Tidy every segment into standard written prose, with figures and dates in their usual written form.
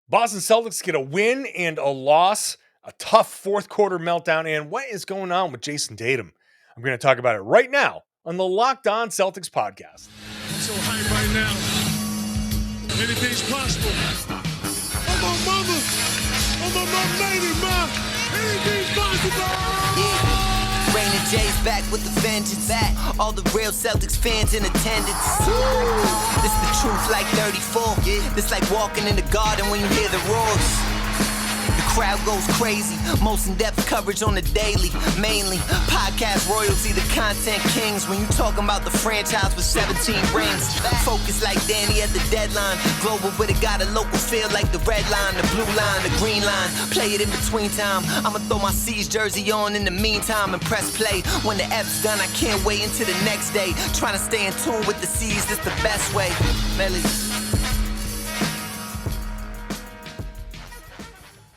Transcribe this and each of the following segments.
Boston Celtics get a win and a loss, a tough fourth quarter meltdown, and what is going on with Jayson Tatum? I'm going to talk about it right now on the Locked On Celtics podcast. I'm so hyped right now. Anything's possible. I'm on mama. I'm on my lady, ma. Anything's possible. Rain and Jay's back with the vengeance. All the real Celtics fans in attendance. This the truth like 34. This like walking in the garden when you hear the roars. The crowd goes crazy. Most in-depth coverage on the daily. Mainly podcast royalty, the content kings. When you talking about the franchise with 17 rings. Focus like Danny at the deadline. Global but it got a local feel like the red line, the blue line, the green line. Play it in between time. I'ma throw my C's jersey on in the meantime and press play. When the F's done, I can't wait until the next day. Trying to stay in tune with the C's, this the best way. Melly.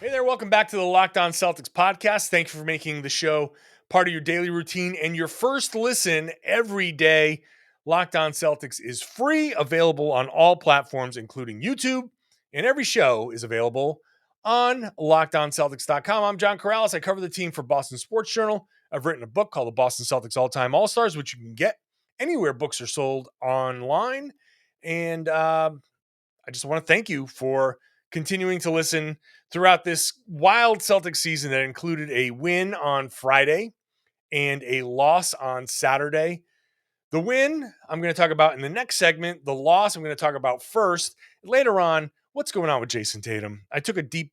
Hey there, welcome back to the Locked On Celtics podcast. Thank you for making the show part of your daily routine and your first listen every day. Locked On Celtics is free, available on all platforms, including YouTube, and every show is available on LockedOnCeltics.com. I'm John Karalis. I cover the team for Boston Sports Journal. I've written a book called The Boston Celtics All-Time All-Stars, which you can get anywhere books are sold online. And I just want to thank you for continuing to listen throughout this wild Celtics season that included a win on Friday and a loss on Saturday. The win, I'm going to talk about in the next segment. The loss, I'm going to talk about first. Later on, what's going on with Jayson Tatum? I took a deep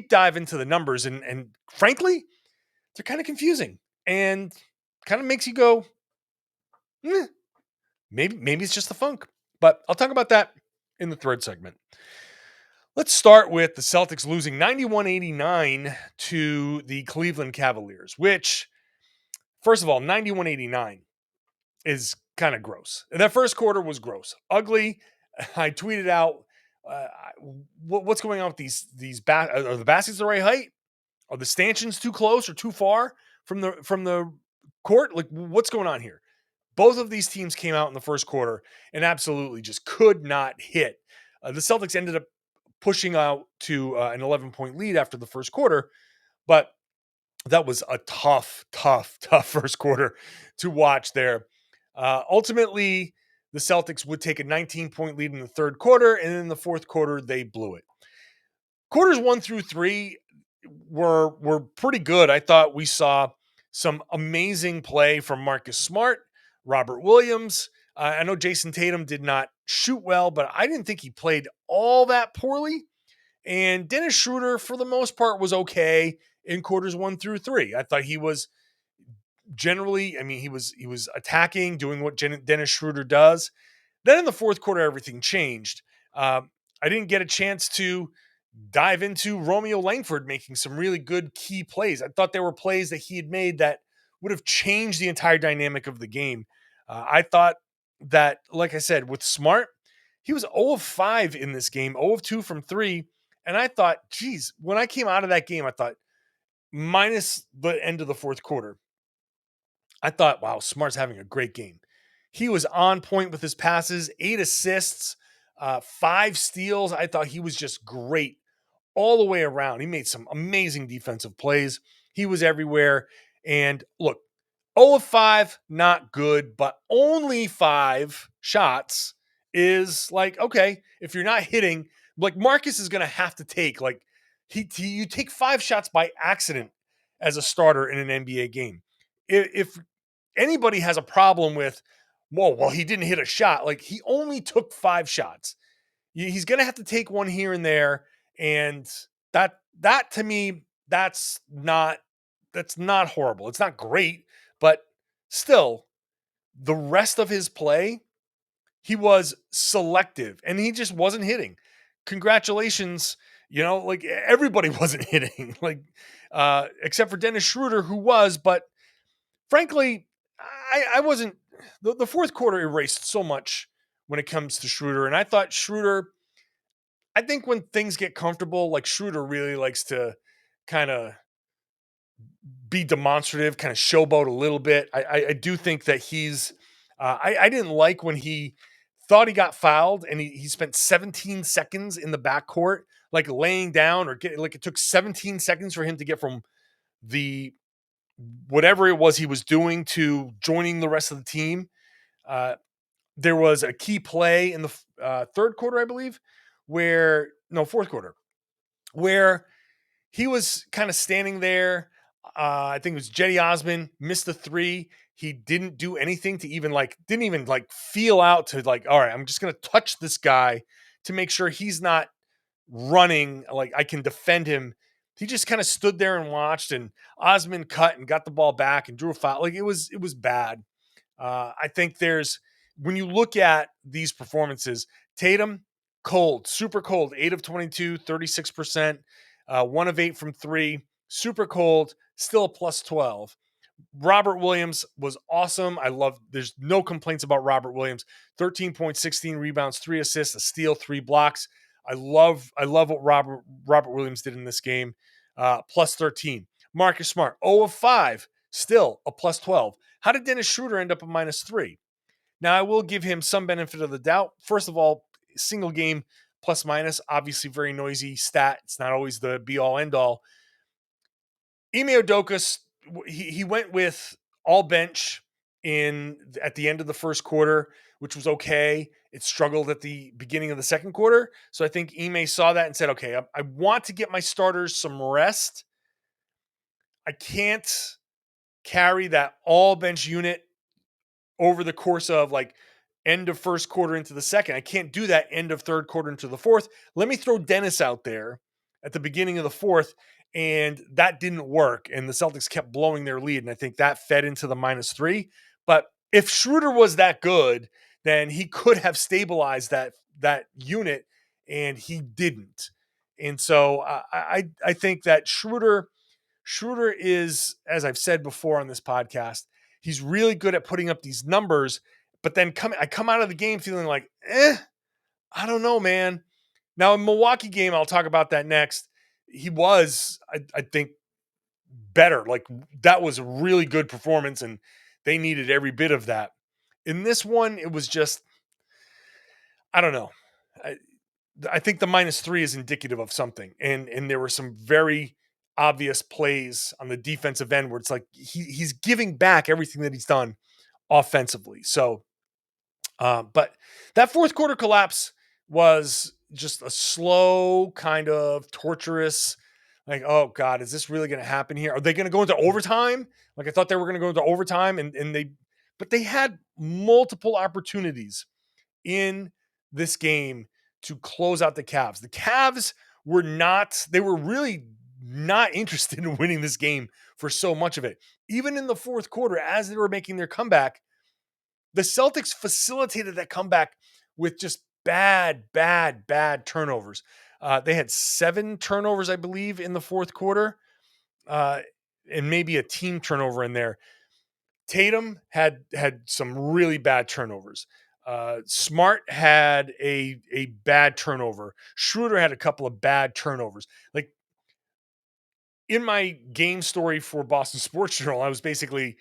dive into the numbers, and frankly, they're kind of confusing and kind of makes you go, maybe it's just the funk. But I'll talk about that in the third segment. Let's start with the Celtics losing 91-89 to the Cleveland Cavaliers, which, first of all, 91-89 is kind of gross. That first quarter was gross. Ugly. I tweeted out, what's going on with these are the baskets the right height? Are the stanchions too close or too far from the court? Like, what's going on here? Both of these teams came out in the first quarter and absolutely just could not hit. The Celtics ended up pushing out to an 11-point lead after the first quarter, but that was a tough first quarter to watch there. Ultimately, the Celtics would take a 19-point lead in the third quarter, and in the fourth quarter, they blew it. Quarters 1 through 3 were pretty good. I thought we saw some amazing play from Marcus Smart, Robert Williams. I know Jayson Tatum did not shoot well, but I didn't think he played all that poorly. And Dennis Schröder, for the most part, was okay in quarters 1 through 3. I thought he was generally, he was attacking, doing what Dennis Schröder does. Then in the fourth quarter, everything changed. I didn't get a chance to dive into Romeo Langford making some really good key plays. I thought there were plays that he had made that would have changed the entire dynamic of the game. I thought that, like I said, with Smart, he was 0 of 5 in this game, 0 of 2 from 3. And I thought, geez, when I came out of that game, I thought, minus the end of the fourth quarter, I thought, wow, Smart's having a great game. He was on point with his passes, 8 assists, 5 steals. I thought he was just great all the way around. He made some amazing defensive plays. He was everywhere. And look, 0 of 5, not good, but only 5 shots is like, okay, if you're not hitting, like Marcus is going to have to take, like, you take 5 shots by accident as a starter in an NBA game. If anybody has a problem with, well, he didn't hit a shot, like he only took 5 shots. He's going to have to take one here and there. And that to me, that's not horrible. It's not great, but still, the rest of his play, he was selective and he just wasn't hitting. Congratulations. Like everybody wasn't hitting, like, except for Dennis Schröder, who was, but frankly, I wasn't. The fourth quarter erased so much when it comes to Schröder. And I thought Schröder, I think when things get comfortable, like Schröder really likes to kind of be demonstrative, kind of showboat a little bit. I do think that he's, I didn't like when he thought he got fouled, and he spent 17 seconds in the backcourt, like laying down or like it took 17 seconds for him to get from the whatever it was he was doing to joining the rest of the team. There was a key play in the third quarter, I believe, fourth quarter, where he was kind of standing there. I think it was Jetty Osman missed the three. He didn't do anything to didn't even feel out to all right, I'm just going to touch this guy to make sure he's not running. Like I can defend him. He just kind of stood there and watched, and Osman cut and got the ball back and drew a foul. Like it was bad. I think when you look at these performances, Tatum, cold, super cold, 8 of 22, 36%, 1 of 8 from 3, super cold, still a plus 12. Robert Williams was awesome. There's no complaints about Robert Williams. 13 points, 16 rebounds, 3 assists, a steal, 3 blocks. I love what Robert Williams did in this game. Plus 13. Marcus Smart, 0 of 5, still a plus 12. How did Dennis Schröder end up a minus 3? Now, I will give him some benefit of the doubt. First of all, single game plus minus, obviously very noisy stat. It's not always the be-all, end-all. Ime Udoka, he went with all bench at the end of the first quarter, which was okay. It struggled at the beginning of the second quarter. So I think Ime saw that and said, okay, I want to get my starters some rest. I can't carry that all bench unit over the course of end of first quarter into the second. I can't do that end of third quarter into the fourth. Let me throw Dennis out there at the beginning of the fourth. And that didn't work. And the Celtics kept blowing their lead. And I think that fed into the minus 3. But if Schröder was that good, then he could have stabilized that unit, and he didn't. And so I think that Schröder is, as I've said before on this podcast, he's really good at putting up these numbers. But then I come out of the game feeling like, I don't know, man. Now, in Milwaukee game, I'll talk about that next. He was, I think, better. Like that was a really good performance, and they needed every bit of that. In this one, it was just, I don't know. I think the minus 3 is indicative of something, and there were some very obvious plays on the defensive end where it's like he's giving back everything that he's done offensively. So, but that fourth quarter collapse was just a slow, kind of torturous, oh God, is this really going to happen here? Are they going to go into overtime? I thought they were going to go into overtime, but they had multiple opportunities in this game to close out the Cavs. The Cavs were really not interested in winning this game for so much of it. Even in the fourth quarter, as they were making their comeback, the Celtics facilitated that comeback with just bad turnovers. They had 7 turnovers, I believe, in the fourth quarter, and maybe a team turnover in there. Tatum had some really bad turnovers. Smart had a bad turnover. Schröder had a couple of bad turnovers. In my game story for Boston Sports Journal, I was basically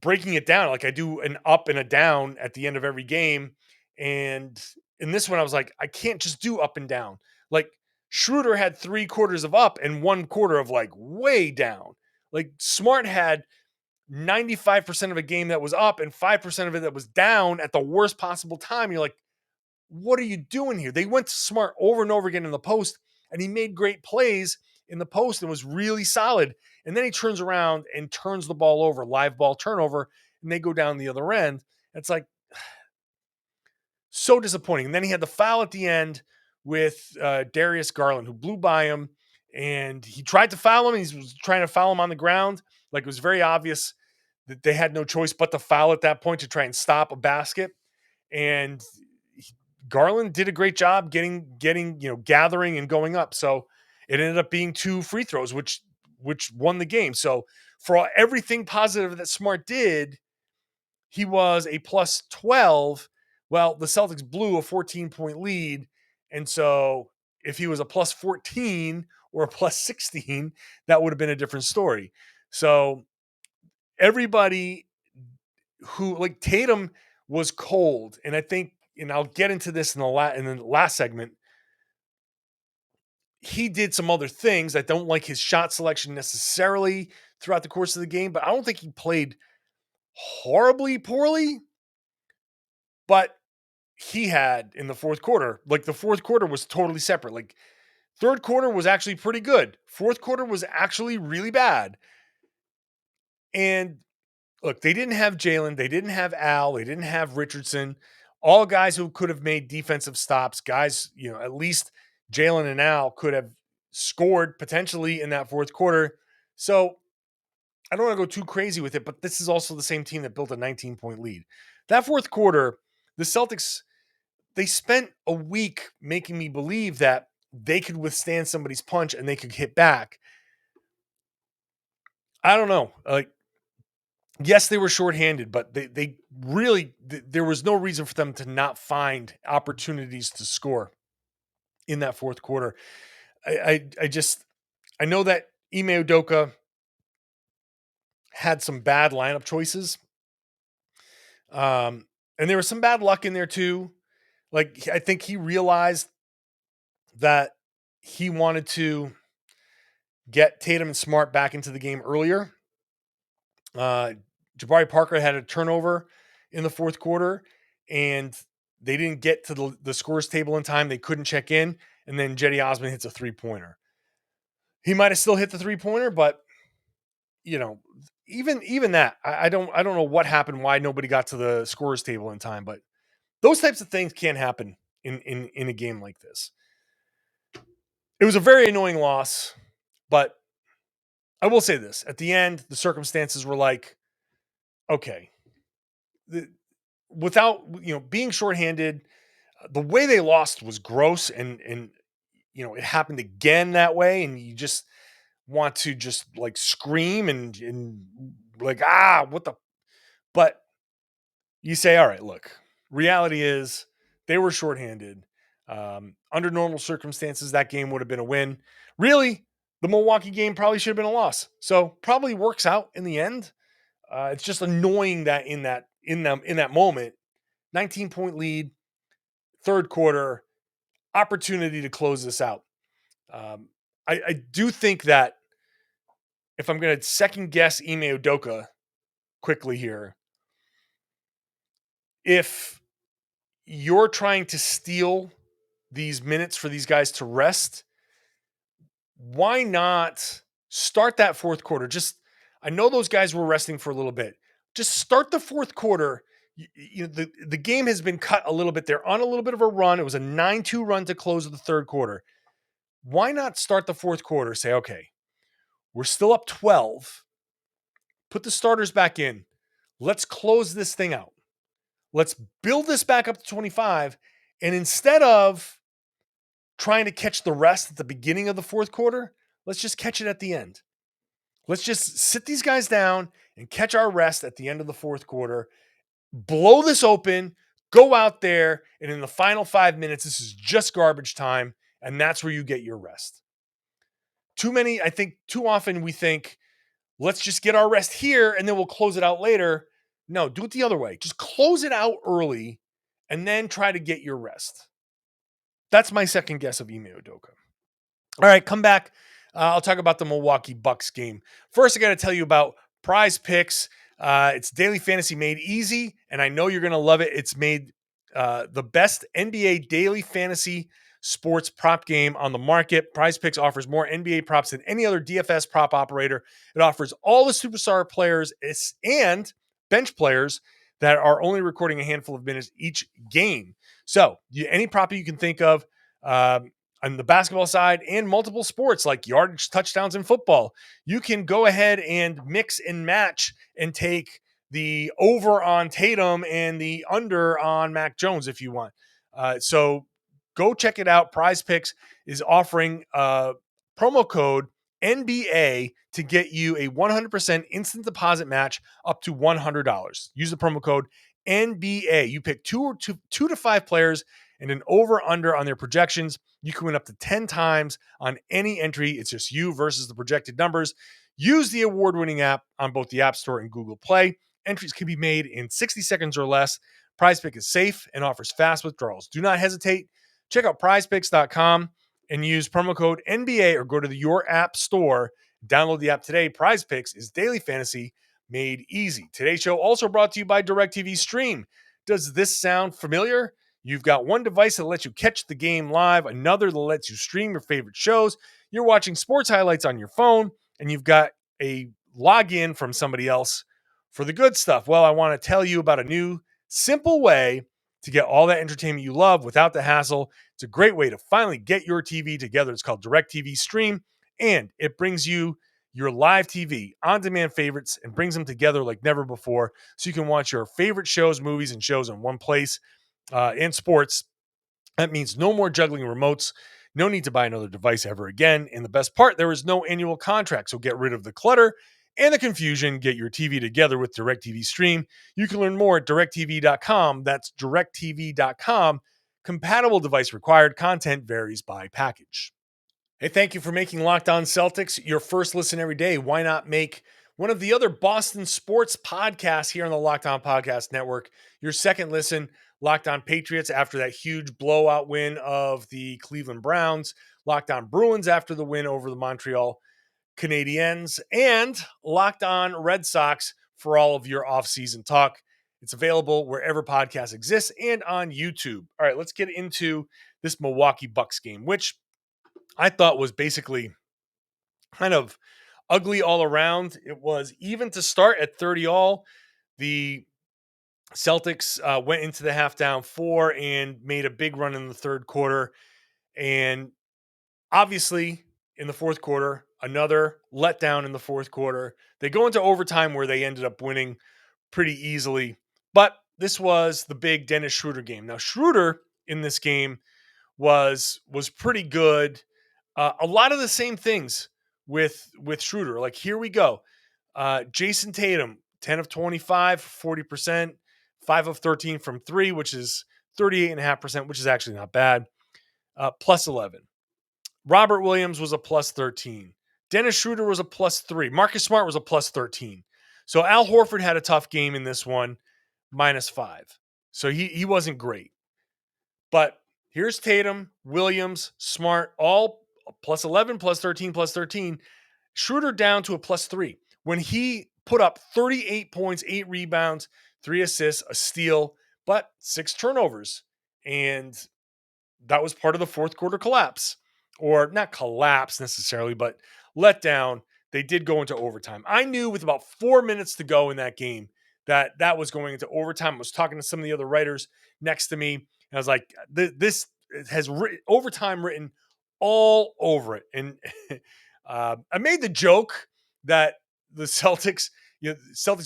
breaking it down. I do an up and a down at the end of every game. And in this one, I was like, I can't just do up and down. Schröder had 3 quarters of up and 1 quarter of way down. Smart had 95% of a game that was up and 5% of it that was down at the worst possible time. You're like, what are you doing here? They went to Smart over and over again in the post, and he made great plays in the post and was really solid. And then he turns around and turns the ball over, live ball turnover, and they go down the other end. It's so disappointing. And then he had the foul at the end with Darius Garland, who blew by him, and he tried to foul him. He was trying to foul him on the ground. It was very obvious that they had no choice but to foul at that point to try and stop a basket. And Garland did a great job getting gathering and going up. So it ended up being 2 free throws, which won the game. So for everything positive that Smart did, he was a plus 12. Well, the Celtics blew a 14-point lead. And so if he was a plus 14 or a plus 16, that would have been a different story. So everybody who Tatum was cold. And I think and I'll get into this in the last segment. He did some other things. I don't like his shot selection necessarily throughout the course of the game, but I don't think he played horribly poorly. But he had in the fourth quarter, like the fourth quarter was totally separate. Like third quarter was actually pretty good. Fourth quarter was actually really bad. And look, they didn't have Jalen, they didn't have Al, they didn't have Richardson, all guys who could have made defensive stops. Guys, at least Jalen and Al could have scored potentially in that fourth quarter. So I don't want to go too crazy with it, but this is also the same team that built a 19-point lead. That fourth quarter, the Celtics, they spent a week making me believe that they could withstand somebody's punch and they could hit back. I don't know. Yes, they were shorthanded, but they really, there was no reason for them to not find opportunities to score in that fourth quarter. I know that Ime Udoka had some bad lineup choices. And there was some bad luck in there too. Like, I think he realized that he wanted to get Tatum and Smart back into the game earlier. Jabari Parker had a turnover in the fourth quarter, and they didn't get to the scores table in time. They couldn't check in, and then Jetty Osman hits a three-pointer. He might have still hit the three-pointer, but even that, I don't know what happened, why nobody got to the scores table in time, but those types of things can't happen in a game like this. It was a very annoying loss, but I will say this. At the end, the circumstances were like, okay, without being shorthanded, the way they lost was gross, and it happened again that way, and you just want to just like scream and like what the, but you say, all right, look, reality is they were shorthanded. Under normal circumstances, that game would have been a win. Really, the Milwaukee game probably should have been a loss. So probably works out in the end. It's just annoying that in that moment, 19-point lead, third quarter, opportunity to close this out. I do think that if I'm going to second guess Ime Udoka quickly here, if you're trying to steal these minutes for these guys to rest, why not start that fourth quarter? I know those guys were resting for a little bit. Just start the fourth quarter. The game has been cut a little bit. They're on a little bit of a run. It was a 9-2 run to close the third quarter. Why not start the fourth quarter? Say, okay, we're still up 12. Put the starters back in. Let's close this thing out. Let's build this back up to 25. And instead of trying to catch the rest at the beginning of the fourth quarter, let's just catch it at the end. Let's just sit these guys down and catch our rest at the end of the fourth quarter. Blow this open, go out there, and in the final 5 minutes, this is just garbage time, and that's where you get your rest. Too often we think, let's just get our rest here, and then we'll close it out later. No, do it the other way. Just close it out early, and then try to get your rest. That's my second guess of Ime Udoka. All right, come back. I'll talk about the Milwaukee Bucks game. First, I got to tell you about Prize Picks. It's daily fantasy made easy, and I know you're going to love it. It's made the best NBA daily fantasy sports prop game on the market. Prize Picks offers more NBA props than any other DFS prop operator. It offers all the superstar players and bench players that are only recording a handful of minutes each game. So any prop you can think of on the basketball side and multiple sports like yardage touchdowns in football, you can go ahead and mix and match and take the over on Tatum and the under on Mac Jones if you want. So go check it out. Prize Picks is offering a promo code NBA to get you a 100% instant deposit match up to $100. Use the promo code NBA. You pick two to five players and an over-under on their projections. You can win up to 10 times on any entry. It's just you versus the projected numbers. Use the award-winning app on both the App Store and Google Play. Entries can be made in 60 seconds or less. PrizePick is safe and offers fast withdrawals. Do not hesitate. Check out prizepicks.com and use promo code NBA or go to your app store. Download the app today. PrizePicks is daily fantasy made easy. Today's show also brought to you by DirecTV Stream. Does this sound familiar? You've got one device that lets you catch the game live, another that lets you stream your favorite shows. You're watching sports highlights on your phone, and you've got a login from somebody else for the good stuff. Well, I want to tell you about a new, simple way to get all that entertainment you love without the hassle. It's a great way to finally get your TV together. It's called DirecTV Stream, and it brings you your live TV on-demand favorites and brings them together like never before, so you can watch your favorite shows, movies, and shows in one place. And sports, that means no more juggling remotes, no need to buy another device ever again. And the best part, there is no annual contract, so get rid of the clutter and the confusion. Get your TV together with DirecTV Stream. You can learn more at directtv.com. That's directtv.com. Compatible device required. Content varies by package. Hey, thank you for making Locked On Celtics your first listen every day. Why not make one of the other Boston sports podcasts here on the Locked On Podcast Network your second listen? Locked On Patriots after that huge blowout win of the Cleveland Browns. Locked On Bruins after the win over the Montreal Canadiens. And Locked On Red Sox for all of your offseason talk. It's available wherever podcasts exist and on YouTube. All right, let's get into this Milwaukee Bucks game, which I thought was basically kind of ugly all around. It was even to start at 30 all. The Celtics went into the half down 4 and made a big run in the third quarter. And obviously, in the fourth quarter, another letdown in the fourth quarter. They go into overtime where they ended up winning pretty easily. But this was the big Dennis Schröder game. Now, Schröder in this game was pretty good. A lot of the same things with Schröder. Like, here we go. Jayson Tatum, 10 of 25, 40%, 5 of 13 from 3, which is 38.5%, which is actually not bad. Plus 11. Robert Williams was a plus 13. Dennis Schröder was a plus 3. Marcus Smart was a plus 13. So Al Horford had a tough game in this one, minus 5. So he wasn't great. But here's Tatum, Williams, Smart, all plus 11, plus 13, plus 13. Schröder down to a plus 3. When he put up 38 points, 8 rebounds, 3 assists, a steal, but 6 turnovers. And that was part of the fourth quarter collapse. Or not collapse necessarily, but letdown. They did go into overtime. I knew with about 4 minutes to go in that game that was going into overtime. I was talking to some of the other writers next to me, and I was like, this has overtime written all over it. And I made the joke that the Celtics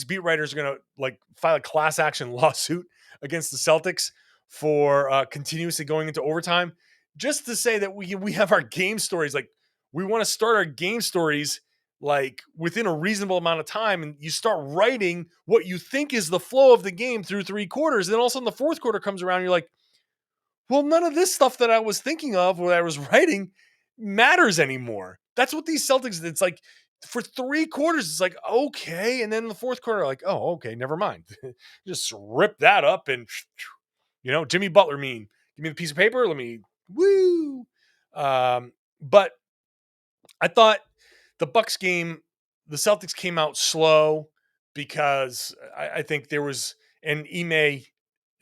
beat writers are going to like file a class action lawsuit against the Celtics for continuously going into overtime, just to say that we have our game stories. Like, we want to start our game stories like within a reasonable amount of time, and you start writing what you think is the flow of the game through 3 quarters. And then all of a sudden the fourth quarter comes around and you're like, well, none of this stuff that I was thinking of when I was writing matters anymore. That's what these Celtics, it's like for 3 quarters, it's like, okay. And then in the fourth quarter, like, oh, okay, never mind. Just rip that up and, Jimmy Butler give me the piece of paper. Let me, woo. But I thought the Bucks game, the Celtics came out slow because I think there was, and Ime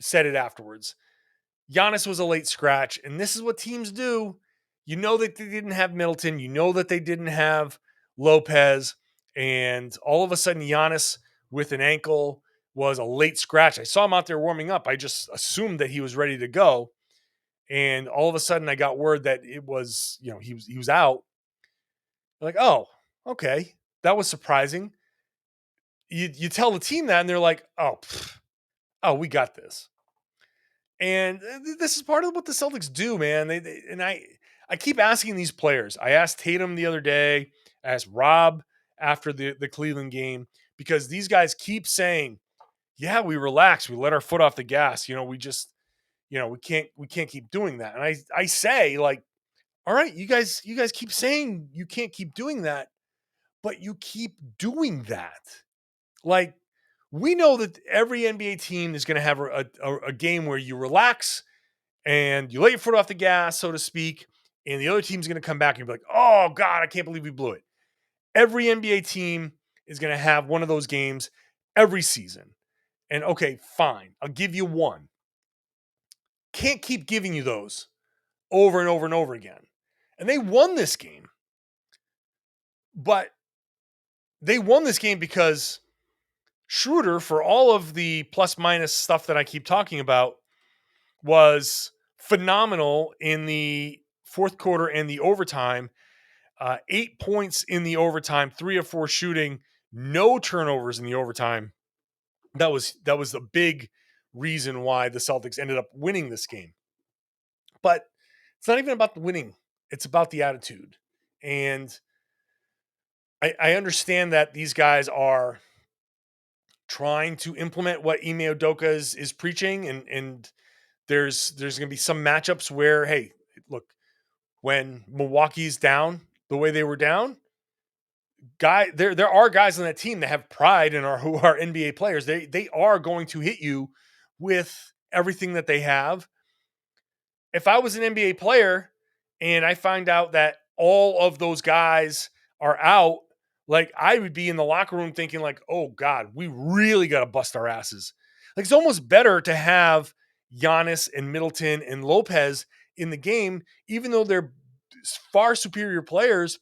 said it afterwards, Giannis was a late scratch, and this is what teams do. You know that they didn't have Middleton. You know that they didn't have Lopez, and all of a sudden Giannis with an ankle was a late scratch. I saw him out there warming up. I just assumed that he was ready to go, and all of a sudden I got word that it was, he was out. Like, oh, okay, that was surprising. You tell the team that, and they're like, oh, we got this. And this is part of what the Celtics do, man. I keep asking these players. I asked Tatum the other day. I asked Rob after the Cleveland game, because these guys keep saying, yeah, we relax. We let our foot off the gas. We just, we can't keep doing that. And I say, like, all right, you guys keep saying you can't keep doing that, but you keep doing that. Like, We know that every NBA team is going to have a game where you relax and you let your foot off the gas, so to speak, and the other team's going to come back and be like, oh, God, I can't believe we blew it. Every NBA team is going to have one of those games every season. And okay, fine, I'll give you one. Can't keep giving you those over and over and over again. And they won this game. But they won this game because Schröder, for all of the plus minus stuff that I keep talking about, was phenomenal in the fourth quarter and the overtime. 8 points in the overtime, 3 of 4 shooting, no turnovers in the overtime. That was the big reason why the Celtics ended up winning this game. But it's not even about the winning. It's about the attitude. And I understand that these guys are trying to implement what Ime Udoka is preaching. And there's going to be some matchups where, hey, look, when Milwaukee's down the way they were down, there are guys on that team that have pride and who are NBA players. They are going to hit you with everything that they have. If I was an NBA player and I find out that all of those guys are out, like I would be in the locker room thinking like, oh God, we really got to bust our asses. Like it's almost better to have Giannis and Middleton and Lopez in the game, even though they're far superior players.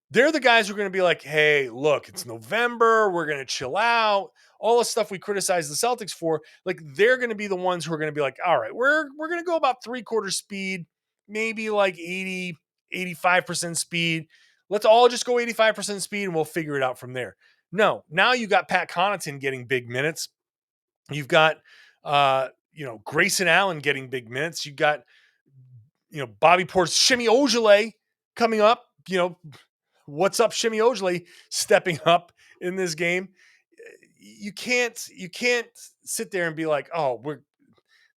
They're the guys who are going to be like, hey, look, it's November. We're going to chill out. All the stuff we criticize the Celtics for, like they're going to be the ones who are going to be like, all right, we're going to go about 3/4 speed, maybe like 80, 85% speed. Let's all just go 85% speed and we'll figure it out from there. No, now you got Pat Connaughton getting big minutes. You've got, Grayson Allen getting big minutes. You've got, Bobby Portis, Shimmy Ojale coming up, what's up, Shimmy Ojale stepping up in this game. You can't sit there and be like, oh,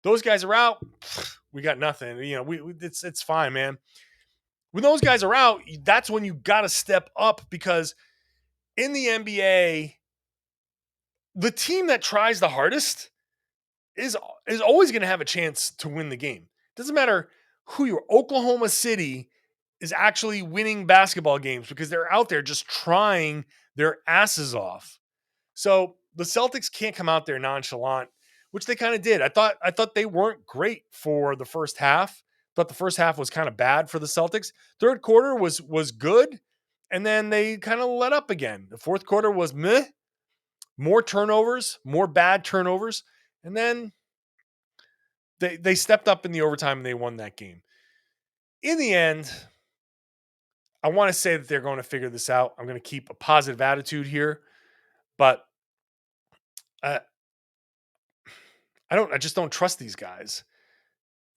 those guys are out. We got nothing. It's fine, man. When those guys are out, that's when you got to step up because in the NBA, the team that tries the hardest is always going to have a chance to win the game. Doesn't matter who you are. Oklahoma City is actually winning basketball games because they're out there just trying their asses off. So the Celtics can't come out there nonchalant, which they kind of did. I thought they weren't great for the first half. Thought the first half was kind of bad for the Celtics. Third quarter was good, and then they kind of let up again. The fourth quarter was meh, more turnovers, more bad turnovers, and then they stepped up in the overtime and they won that game. In the end, I want to say that they're going to figure this out. I'm going to keep a positive attitude here, but I just don't trust these guys.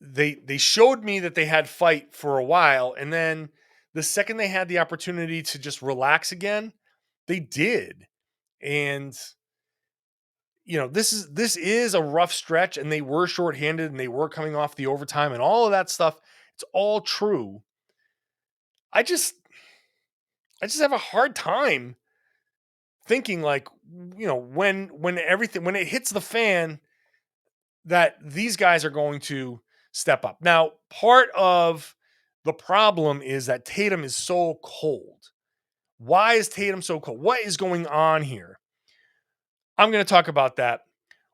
They showed me that they had fight for a while, and then the second they had the opportunity to just relax again, they did. And this is a rough stretch, and they were shorthanded, and they were coming off the overtime, and all of that stuff. It's all true. I just have a hard time thinking like, when it hits the fan, that these guys are going to step up. Now, part of the problem is that Tatum is so cold. Why is Tatum so cold? What is going on here? I'm going to talk about that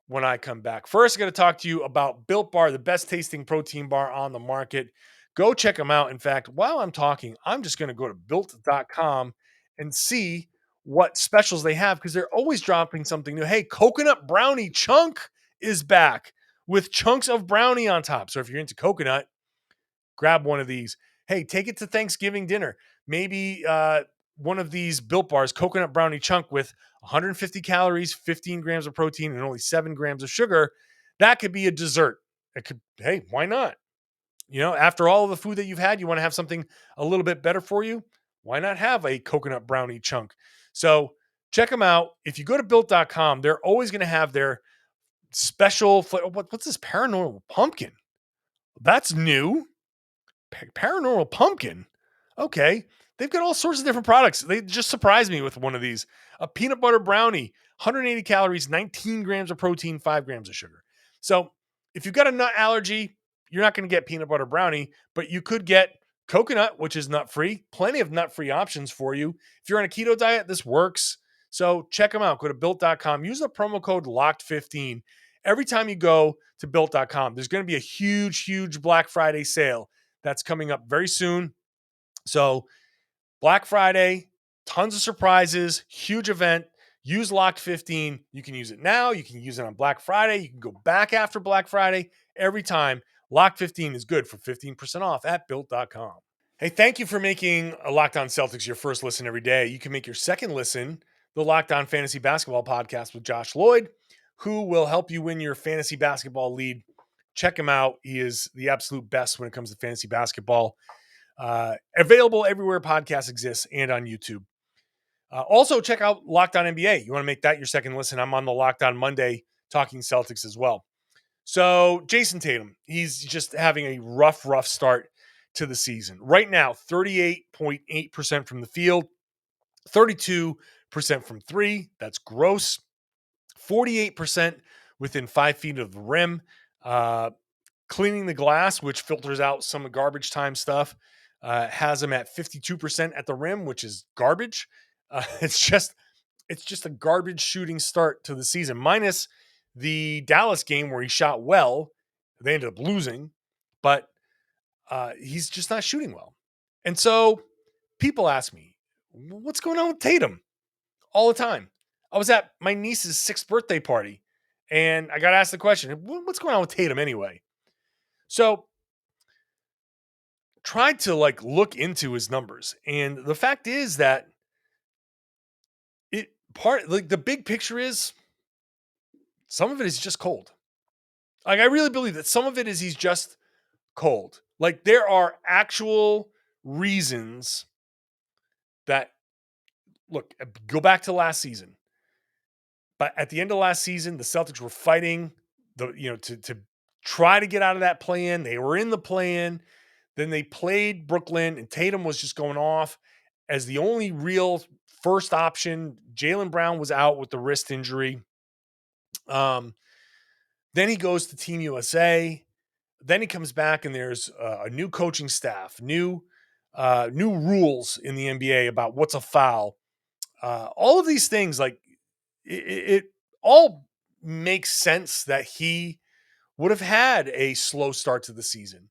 when I come back. First, I'm going to talk to you about Built Bar, the best tasting protein bar on the market. Go check them out. In fact, while I'm talking, I'm just going to go to built.com and see what specials they have because they're always dropping something new. Hey, coconut brownie chunk is back with chunks of brownie on top. So if you're into coconut, grab one of these. Hey, take it to Thanksgiving dinner. Maybe one of these Built Bars, coconut brownie chunk with 150 calories, 15 grams of protein, and only 7 grams of sugar. That could be a dessert. Hey, why not? After all of the food that you've had, you want to have something a little bit better for you. Why not have a coconut brownie chunk? So check them out. If you go to built.com, they're always going to have their special. What's this paranormal pumpkin? That's new. Paranormal pumpkin. Okay. they've got all sorts of different products. They just surprised me with one of these. A peanut butter brownie, 180 calories, 19 grams of protein, 5 grams of sugar. So if you've got a nut allergy, you're not going to get peanut butter brownie, but you could get coconut, which is nut free. Plenty of nut free options for you. If you're on a keto diet, this works. So check them out. Go to built.com. Use the promo code LOCKED15. Every time you go to built.com, there's going to be a huge Black Friday sale that's coming up very soon. So Black Friday, tons of surprises, huge event. Use Locked15. You can use it now. You can use it on Black Friday. You can go back after Black Friday. Every time, Locked15 is good for 15% off at built.com. Hey, thank you for making a Locked On Celtics your first listen every day. You can make your second listen the Locked On Fantasy Basketball Podcast with Josh Lloyd, who will help you win your fantasy basketball lead. Check him out. He is the absolute best when it comes to fantasy basketball. Available everywhere podcasts exist and on YouTube. Also, check out Locked On NBA. You want to make that your second listen? I'm on the Locked On Monday talking Celtics as well. So, Jayson Tatum, he's just having a rough start to the season. Right now, 38.8% from the field, 32% from three. That's gross. 48% within 5 feet of the rim. Cleaning the glass, which filters out some garbage time stuff, has him at 52% at the rim, which is garbage. It's just a garbage shooting start to the season, minus the Dallas game where he shot well. They ended up losing, but he's just not shooting well. And so people ask me, what's going on with Tatum? All the time. I was at my niece's 6th birthday party, and I got asked the question, what's going on with Tatum anyway? So tried to look into his numbers, and the fact is that the big picture is some of it is just cold. I really believe that some of it is he's just cold. There are actual reasons that go back to last season. But at the end of last season, the Celtics were fighting to try to get out of that play-in. They were in the play-in. Then they played Brooklyn, and Tatum was just going off as the only real first option. Jaylen Brown was out with the wrist injury. Then he goes to Team USA. Then he comes back, and there's a new coaching staff, new rules in the NBA about what's a foul. All of these things, it all makes sense that he would have had a slow start to the season.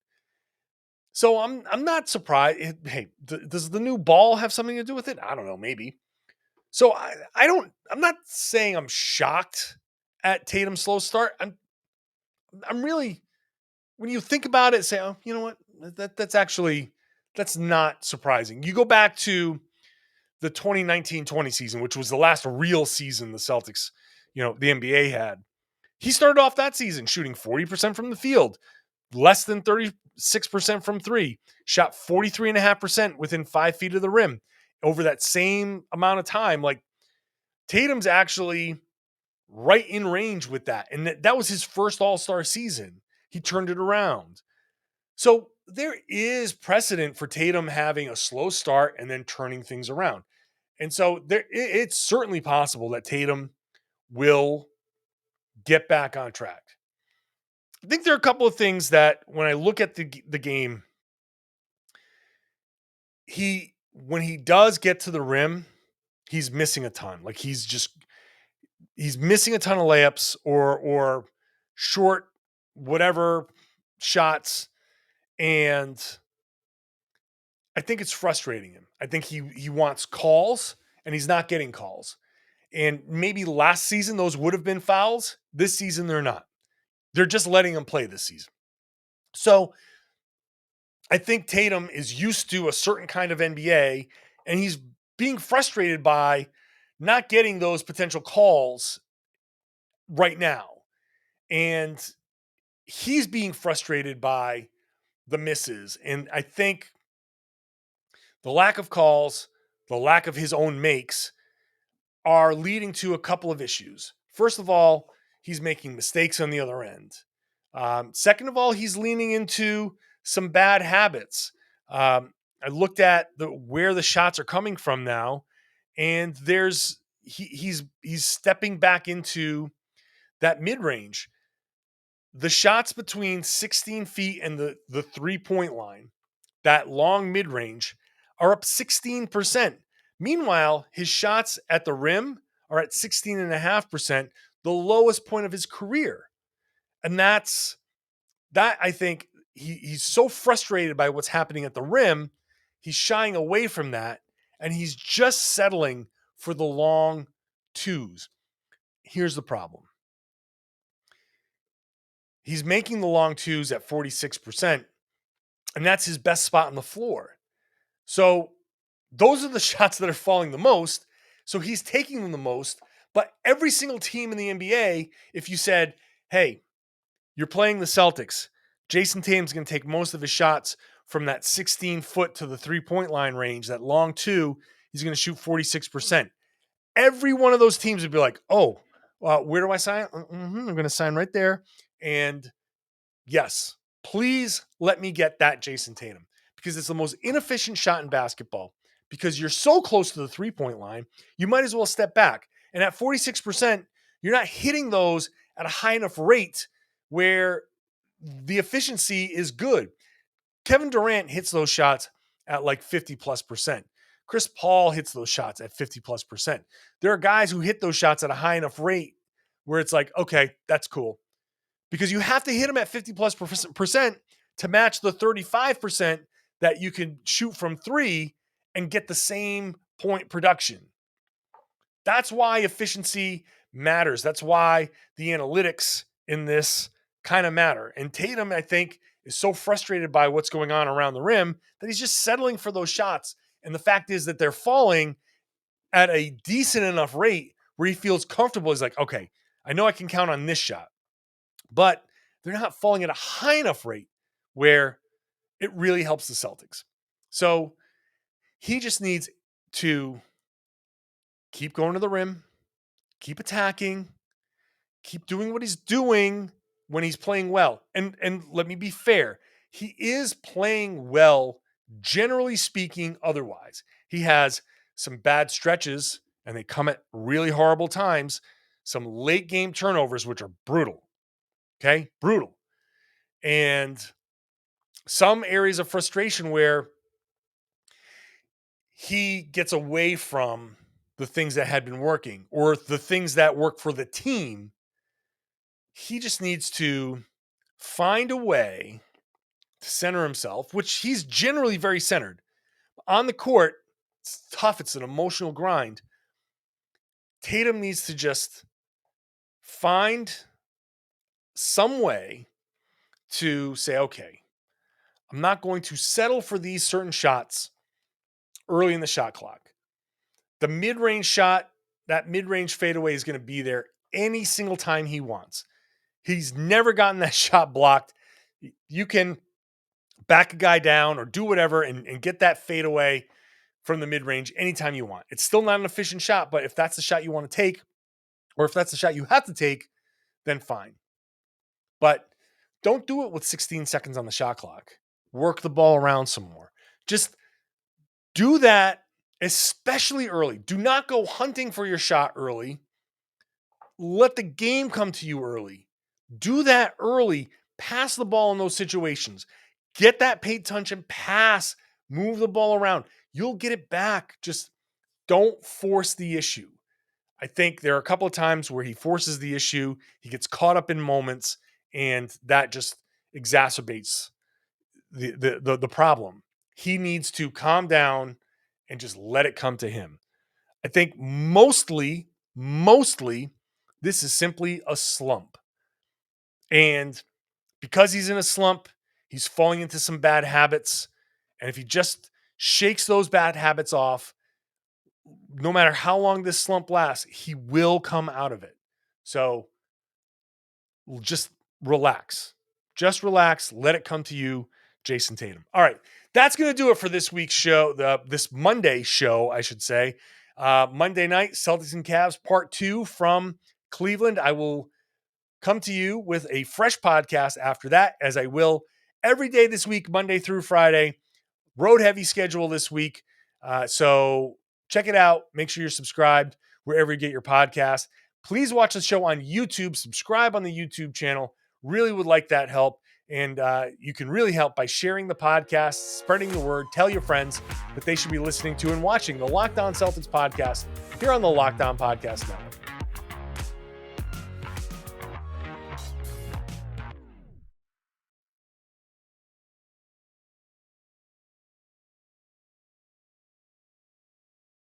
So I'm not surprised. Hey, does the new ball have something to do with it? I don't know, maybe. So I'm not saying I'm shocked at Tatum's slow start. I'm really, when you think about it, say, oh, you know what? That's not surprising. You go back to the 2019-20 season, which was the last real season the Celtics, the NBA had. He started off that season shooting 40% from the field, less than 36% from three, shot 43.5% within 5 feet of the rim. Over that same amount of time, Tatum's actually right in range with that. And that was his first All-Star season. He turned it around. So there is precedent for Tatum having a slow start and then turning things around. And so it's certainly possible that Tatum will get back on track. I think there are a couple of things that when I look at the game, when he does get to the rim, he's missing a ton. He's missing a ton of layups or short whatever shots, and I think it's frustrating him. I think he wants calls, and he's not getting calls. And maybe last season those would have been fouls. This season they're not. They're just letting him play this season. So I think Tatum is used to a certain kind of NBA, and he's being frustrated by not getting those potential calls right now. And he's being frustrated by the misses. And I think the lack of calls, the lack of his own makes are leading to a couple of issues. First of all, he's making mistakes on the other end. Second of all, he's leaning into some bad habits. I looked at where the shots are coming from now, and he's stepping back into that mid range. The shots between 16 feet and the 3-point line, that long mid range, are up 16%. Meanwhile, his shots at the rim are at 16.5%, the lowest point of his career. And that I think he's so frustrated by what's happening at the rim, he's shying away from that, and he's just settling for the long twos. Here's the problem. He's making the long twos at 46%, and that's his best spot on the floor. So those are the shots that are falling the most. So he's taking them the most. But every single team in the NBA, if you said, hey, you're playing the Celtics, Jayson Tatum's going to take most of his shots from that 16-foot to the 3-point line range, that long two, he's going to shoot 46%. Every one of those teams would be like, oh, where do I sign? I'm going to sign right there. And yes, please let me get that Jayson Tatum, because it's the most inefficient shot in basketball. Because you're so close to the 3-point line, you might as well step back. And at 46%, you're not hitting those at a high enough rate where the efficiency is good. Kevin Durant hits those shots at like 50+%. Chris Paul hits those shots at 50+%. There are guys who hit those shots at a high enough rate where it's like, okay, that's cool. Because you have to hit them at 50+% to match the 35% that you can shoot from three and get the same point production. That's why efficiency matters. That's why the analytics in this kind of matter. And Tatum, I think, is so frustrated by what's going on around the rim that he's just settling for those shots. And the fact is that they're falling at a decent enough rate where he feels comfortable. He's like, okay, I know I can count on this shot, but they're not falling at a high enough rate where it really helps the Celtics. So he just needs to keep going to the rim, keep attacking, keep doing what he's doing when he's playing well. And let me be fair, he is playing well, generally speaking, otherwise. He has some bad stretches, and they come at really horrible times, some late game turnovers, which are brutal. Okay? Brutal. And some areas of frustration where he gets away from the things that had been working or the things that work for the team. He just needs to find a way to center himself, which he's generally very centered. On the court, it's tough. It's an emotional grind. Tatum needs to just find some way to say, okay, I'm not going to settle for these certain shots early in the shot clock. The mid-range shot, that mid-range fadeaway is going to be there any single time he wants. He's never gotten that shot blocked. You can back a guy down or do whatever and get that fadeaway from the mid-range anytime you want. It's still not an efficient shot, but if that's the shot you want to take, or if that's the shot you have to take, then fine. But don't do it with 16 seconds on the shot clock. Work the ball around some more. Just do that, especially early. Do not go hunting for your shot early. Let the game come to you early. Do that early. Pass the ball in those situations. Get that paint touch and pass. Move the ball around. You'll get it back. Just don't force the issue. I think there are a couple of times where he forces the issue. He gets caught up in moments, and that just exacerbates the problem. He needs to calm down and just let it come to him. I think mostly, this is simply a slump. And because he's in a slump, he's falling into some bad habits. And if he just shakes those bad habits off, no matter how long this slump lasts, he will come out of it. So just relax. Just relax. Let it come to you, Jayson Tatum. All right. That's going to do it for this week's show, this Monday show, I should say. Monday night, Celtics and Cavs, part 2 from Cleveland. I will come to you with a fresh podcast after that, as I will every day this week, Monday through Friday. road heavy schedule this week. So check it out. Make sure you're subscribed wherever you get your podcast. Please watch the show on YouTube. Subscribe on the YouTube channel. Really would like that help. And you can really help by sharing the podcast, spreading the word. Tell your friends that they should be listening to and watching the Locked On Celtics podcast here on the Locked On Podcast Network.